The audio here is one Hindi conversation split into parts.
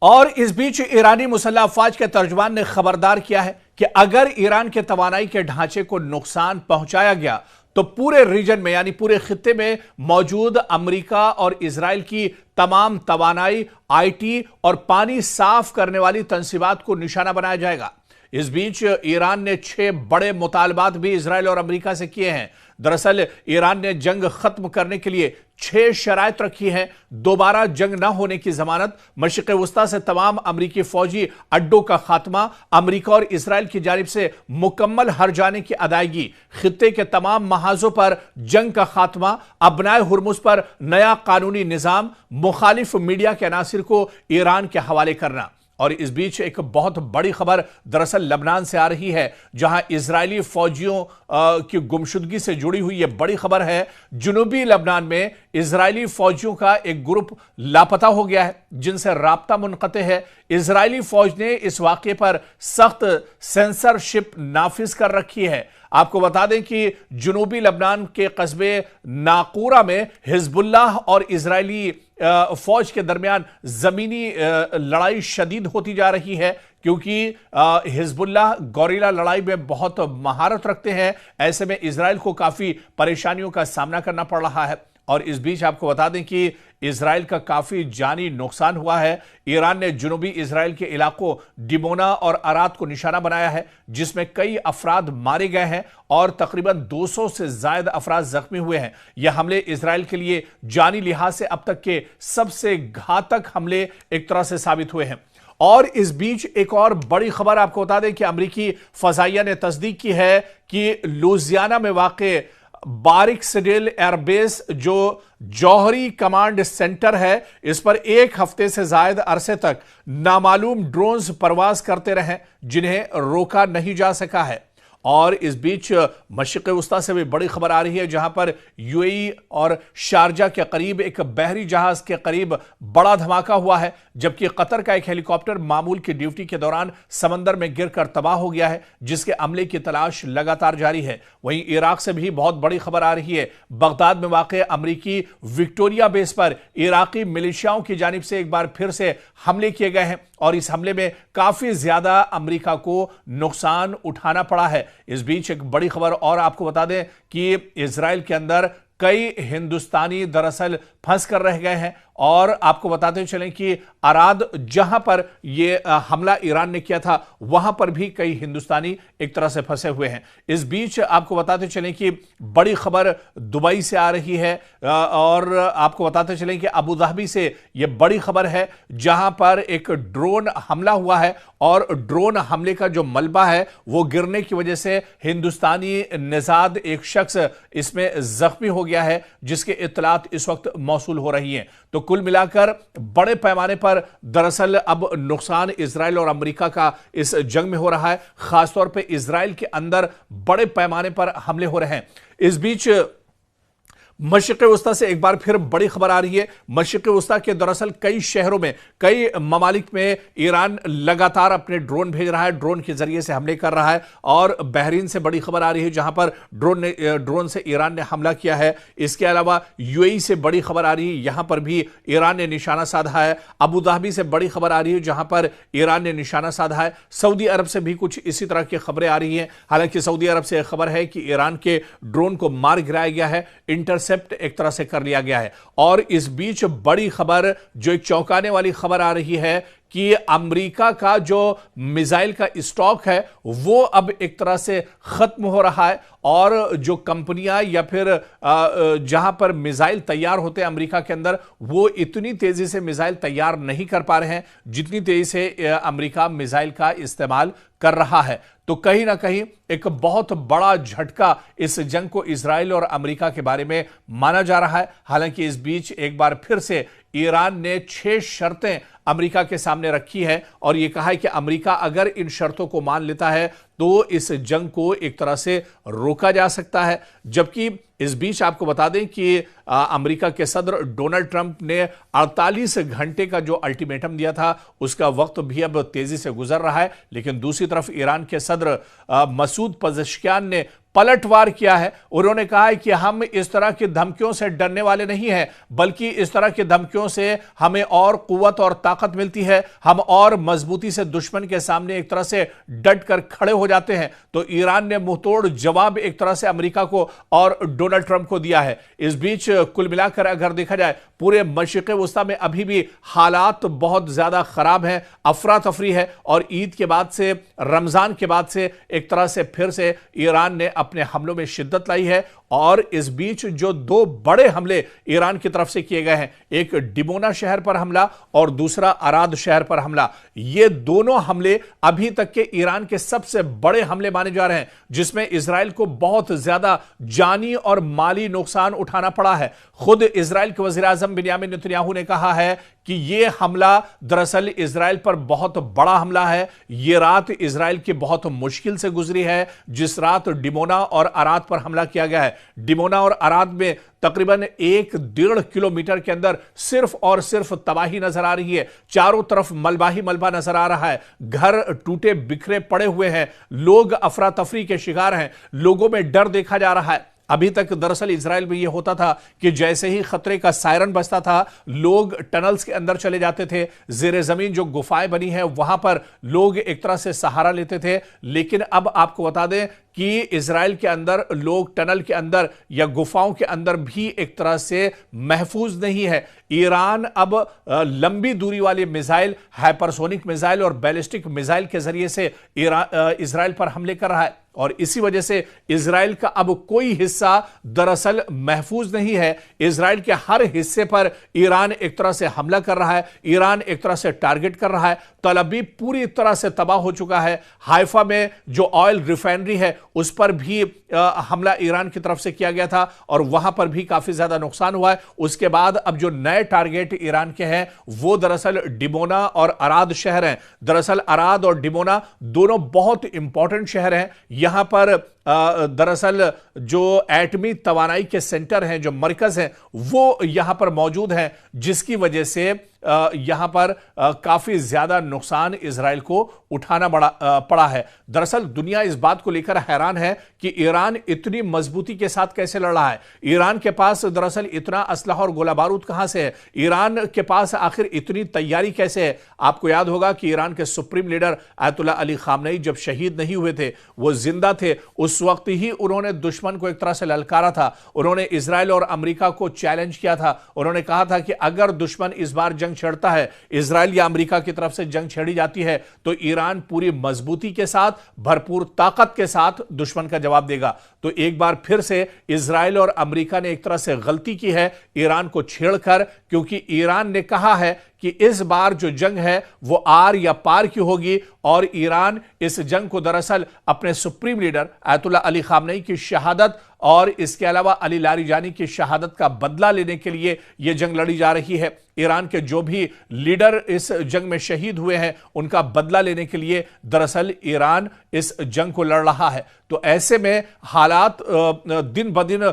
और इस बीच ईरानी मुसल्लह अफवाज के तर्जुमान ने खबरदार किया है कि अगर ईरान के तवानाई के ढांचे को नुकसान पहुंचाया गया तो पूरे रीजन में यानी पूरे खित्ते में मौजूद अमेरिका और इजराइल की तमाम तवानाई, आईटी और पानी साफ करने वाली तंसीबात को निशाना बनाया जाएगा। इस बीच ईरान ने 6 बड़े मुतालबात भी इजराइल और अमेरिका से किए हैं। दरअसल ईरान ने जंग खत्म करने के लिए 6 शराइत रखी हैं। दोबारा जंग न होने की जमानत, मशरिक़ वस्ता से तमाम अमरीकी फौजी अड्डों का खात्मा, अमरीका और इजराइल की जानिब से मुकम्मल हर जाने की अदायगी, खित्ते के तमाम महाजों पर जंग का खात्मा, अबनाए हुर्मुज पर नया कानूनी निजाम, मुखालिफ मीडिया के अनासिर को ईरान के हवाले करना। और इस बीच एक बहुत बड़ी खबर दरअसल लबनान से आ रही है, जहां इजरायली फौजियों की गुमशुदगी से जुड़ी हुई यह बड़ी खबर है। जुनूबी लबनान में इजरायली फौजियों का एक ग्रुप लापता हो गया है, जिनसे राब्ता मुनक़ते है। इजरायली फौज ने इस वाक़े पर सख्त सेंसरशिप नाफिज कर रखी है। आपको बता दें कि जुनूबी लबनान के कस्बे नाकूरा में हिजबुल्लाह और इजरायली फौज के दरमियान जमीनी लड़ाई शदीद होती जा रही है, क्योंकि हिजबुल्लाह गोरिल्ला लड़ाई में बहुत महारत रखते हैं। ऐसे में इजराइल को काफी परेशानियों का सामना करना पड़ रहा है। और इस बीच आपको बता दें कि इजराइल का काफी जानी नुकसान हुआ है। ईरान ने जुनूबी इजराइल के इलाकों डिमोना और अराद को निशाना बनाया है, जिसमें कई अफराद मारे गए हैं और तकरीबन 200 से ज्यादा अफराद जख्मी हुए हैं। यह हमले इजराइल के लिए जानी लिहाज से अब तक के सबसे घातक हमले एक तरह से साबित हुए हैं। और इस बीच एक और बड़ी खबर आपको बता दें कि अमरीकी फजाइया ने तस्दीक की है कि लुजियाना में वाक़े बारिक सिडिल एयरबेस, जो जौहरी कमांड सेंटर है, इस पर 1 हफ्ते से ज्यादा अरसे तक नामालूम ड्रोन्स परवाज करते रहे, जिन्हें रोका नहीं जा सका है। और इस बीच मशरिक़ वस्ता से भी बड़ी खबर आ रही है, जहां पर यूएई और शारजा के करीब एक बहरी जहाज के करीब बड़ा धमाका हुआ है, जबकि कतर का एक हेलीकॉप्टर मामूल की ड्यूटी के दौरान समंदर में गिरकर तबाह हो गया है, जिसके अमले की तलाश लगातार जारी है। वहीं इराक से भी बहुत बड़ी खबर आ रही है। बगदाद में वाक़ अमरीकी विक्टोरिया बेस पर इराकी मिलिशियाओं की जानिब से एक बार फिर से हमले किए गए हैं और इस हमले में काफी ज्यादा अमेरिका को नुकसान उठाना पड़ा है। इस बीच एक बड़ी खबर और आपको बता दें कि इजराइल के अंदर कई हिंदुस्तानी दरअसल फंस कर रह गए हैं। और आपको बताते चलें कि अराद, जहां पर यह हमला ईरान ने किया था, वहां पर भी कई हिंदुस्तानी एक तरह से फंसे हुए हैं। इस बीच आपको बताते चलें कि बड़ी खबर दुबई से आ रही है और आपको बताते चलें कि अबू धाबी से यह बड़ी खबर है, जहां पर एक ड्रोन हमला हुआ है और ड्रोन हमले का जो मलबा है वो गिरने की वजह से हिंदुस्तानी निजाद एक शख्स इसमें जख्मी हो गया है, जिसके इत्तलात इस वक्त मौसूल हो रही हैं। तो कुल मिलाकर बड़े पैमाने पर दरअसल अब नुकसान इजराइल और अमेरिका का इस जंग में हो रहा है। खासतौर पे इजराइल के अंदर बड़े पैमाने पर हमले हो रहे हैं। इस बीच मशरिक़ वस्ता से एक बार फिर बड़ी खबर आ रही है। मशरिक़ वस्ता के दरअसल कई शहरों में, कई ममालिक में ईरान लगातार अपने ड्रोन भेज रहा है, ड्रोन के जरिए से हमले कर रहा है। और बहरीन से बड़ी खबर आ रही है, जहां पर ड्रोन से ईरान ने हमला किया है। इसके अलावा यूएई से बड़ी खबर आ रही है, यहां पर भी ईरान ने निशाना साधा है। अबू धाबी से बड़ी खबर आ रही है, जहां पर ईरान ने निशाना साधा है। सऊदी अरब से भी कुछ इसी तरह की खबरें आ रही हैं। हालांकि सऊदी अरब से खबर है कि ईरान के ड्रोन को मार गिराया गया है, एक तरह से कर लिया गया है। और इस बीच बड़ी खबर, जो एक चौंकाने वाली खबर आ रही है कि अमेरिका का जो मिसाइल का स्टॉक है वो अब एक तरह से खत्म हो रहा है। और जो कंपनियां या फिर जहां पर मिसाइल तैयार होते हैं अमेरिका के अंदर, वो इतनी तेजी से मिसाइल तैयार नहीं कर पा रहे हैं जितनी तेजी से अमेरिका मिसाइल का इस्तेमाल कर रहा है। तो कहीं ना कहीं एक बहुत बड़ा झटका इस जंग को इजराइल और अमेरिका के बारे में माना जा रहा है। हालांकि इस बीच एक बार फिर से ईरान ने 6 शर्तें अमेरिका के सामने रखी है और यह कहा है कि अमेरिका अगर इन शर्तों को मान लेता है तो इस जंग को एक तरह से रोका जा सकता है। जबकि इस बीच आपको बता दें कि अमेरिका के सदर डोनाल्ड ट्रंप ने 48 घंटे का जो अल्टीमेटम दिया था उसका वक्त भी अब तेजी से गुजर रहा है। लेकिन दूसरी तरफ ईरान के सदर मसूद पज़ेश्कियान ने पलटवार किया है। उन्होंने कहा है कि हम इस तरह की धमकियों से डरने वाले नहीं हैं, बल्कि इस तरह की धमकियों से हमें और कुव्वत और ताकत मिलती है, हम और मजबूती से दुश्मन के सामने एक तरह से डट कर खड़े हो जाते हैं। तो ईरान ने मुंहतोड़ जवाब एक तरह से अमेरिका को और डोनाल्ड ट्रंप को दिया है। इस बीच कुल मिलाकर अगर देखा जाए पूरे मशरिक़ वस्ता में अभी भी हालात बहुत ज्यादा खराब हैं, अफरा तफरी है और ईद के बाद से, रमजान के बाद से एक तरह से फिर से ईरान ने अपने हमलों में शिद्दत लाई है। और इस बीच जो दो बड़े हमले ईरान की तरफ से किए गए हैं, एक डिमोना शहर पर हमला और दूसरा अराद शहर पर हमला, ये दोनों हमले अभी तक के ईरान के सबसे बड़े हमले माने जा रहे हैं, जिसमें इजराइल को बहुत ज्यादा जानी और माली नुकसान उठाना पड़ा है। खुद इजराइल के वज़ीर आज़म बिन्यामिन नेतन्याहू ने कहा है कि यह हमला दरअसल इजराइल पर बहुत बड़ा हमला है। यह रात इजराइल की बहुत मुश्किल से गुजरी है, जिस रात डिमोना और अराद पर हमला किया गया है। डिमोना और अराद में तकरीबन 1-1.5 किलोमीटर के अंदर सिर्फ और सिर्फ तबाही नजर आ रही है। चारों तरफ मलबा ही मलबा नजर आ रहा है, घर टूटे बिखरे पड़े हुए हैं, लोग अफरा तफरी के शिकार हैं, लोगों में डर देखा जा रहा है। अभी तक दरअसल इजराइल में यह होता था कि जैसे ही खतरे का सायरन बजता था, लोग टनल्स के अंदर चले जाते थे, जेर जमीन जो गुफाएं बनी हैं वहां पर लोग एक तरह से सहारा लेते थे। लेकिन अब आपको बता दें कि इजराइल के अंदर लोग टनल के अंदर या गुफाओं के अंदर भी एक तरह से महफूज नहीं है। ईरान अब लंबी दूरी वाले मिसाइल, हाइपरसोनिक मिसाइल और बैलिस्टिक मिसाइल के जरिए से इजराइल पर हमले कर रहा है और इसी वजह से इजराइल का अब कोई हिस्सा दरअसल महफूज नहीं है। इजराइल के हर हिस्से पर ईरान एक तरह से हमला कर रहा है, ईरान एक तरह से टारगेट कर रहा है। तल अवीव पूरी तरह से तबाह हो चुका है। हाइफा में जो ऑयल रिफाइनरी है उस पर भी हमला ईरान की तरफ से किया गया था और वहां पर भी काफी ज्यादा नुकसान हुआ है। उसके बाद अब जो नए टारगेट ईरान के हैं वो दरअसल डिमोना और अराद शहर हैं। दरअसल अराद और डिमोना दोनों बहुत इंपॉर्टेंट शहर हैं। यहां पर दरअसल जो एटमी तवानाई के सेंटर हैं, जो मरकज हैं, वो यहां पर मौजूद हैं, जिसकी वजह से यहां पर काफी ज्यादा नुकसान इजराइल को उठाना पड़ा है। दरअसल दुनिया इस बात को लेकर हैरान है कि ईरान इतनी मजबूती के साथ कैसे लड़ रहा है। ईरान के पास दरअसल इतना असलहा और गोला बारूद कहां से है, ईरान के पास आखिर इतनी तैयारी कैसे है। आपको याद होगा कि ईरान के supreme leader Ayatollah Ali Khamenei जब शहीद नहीं हुए थे, वो जिंदा थे, उस वक्त ही उन्होंने दुश्मन को एक तरह से ललकारा था। उन्होंने इजराइल और अमेरिका को चैलेंज किया था। उन्होंने कहा था कि अगर दुश्मन इस बार जंग छेड़ता है, इजराइल या अमेरिका की तरफ से जंग छेड़ी जाती है, तो ईरान पूरी मजबूती के साथ, भरपूर ताकत के साथ दुश्मन का जवाब देगा। तो एक बार फिर से इजराइल और अमेरिका ने एक तरह से गलती की है ईरान को छेड़कर, क्योंकि ईरान ने कहा है कि इस बार जो जंग है वो आर या पार की होगी और ईरान इस जंग को दरअसल अपने supreme leader Ayatollah Ali Khamenei की शहादत और इसके अलावा अली लारिजानी की शहादत का बदला लेने के लिए यह जंग लड़ी जा रही है। ईरान के जो भी लीडर इस जंग में शहीद हुए हैं उनका बदला लेने के लिए दरअसल ईरान इस जंग को लड़ रहा है। तो ऐसे में हालात दिन ब दिन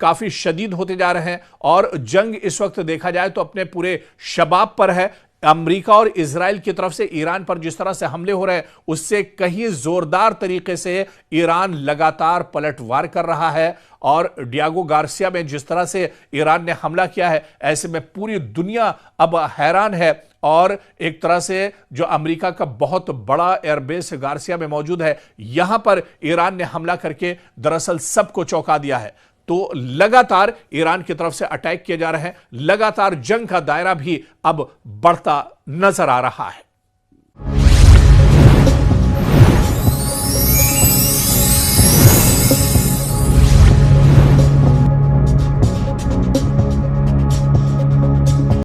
काफी शदीद होते जा रहे हैं और जंग इस वक्त देखा जाए तो अपने पूरे शबाब पर है। अमेरिका और इजराइल की तरफ से ईरान पर जिस तरह से हमले हो रहे हैं उससे कहीं जोरदार तरीके से ईरान लगातार पलटवार कर रहा है और डियागो गार्सिया में जिस तरह से ईरान ने हमला किया है, ऐसे में पूरी दुनिया अब हैरान है और एक तरह से जो अमेरिका का बहुत बड़ा एयरबेस गार्सिया में मौजूद है, यहां पर ईरान ने हमला करके दरअसल सबको चौंका दिया है। तो लगातार ईरान की तरफ से अटैक किए जा रहे हैं, लगातार जंग का दायरा भी अब बढ़ता नजर आ रहा है।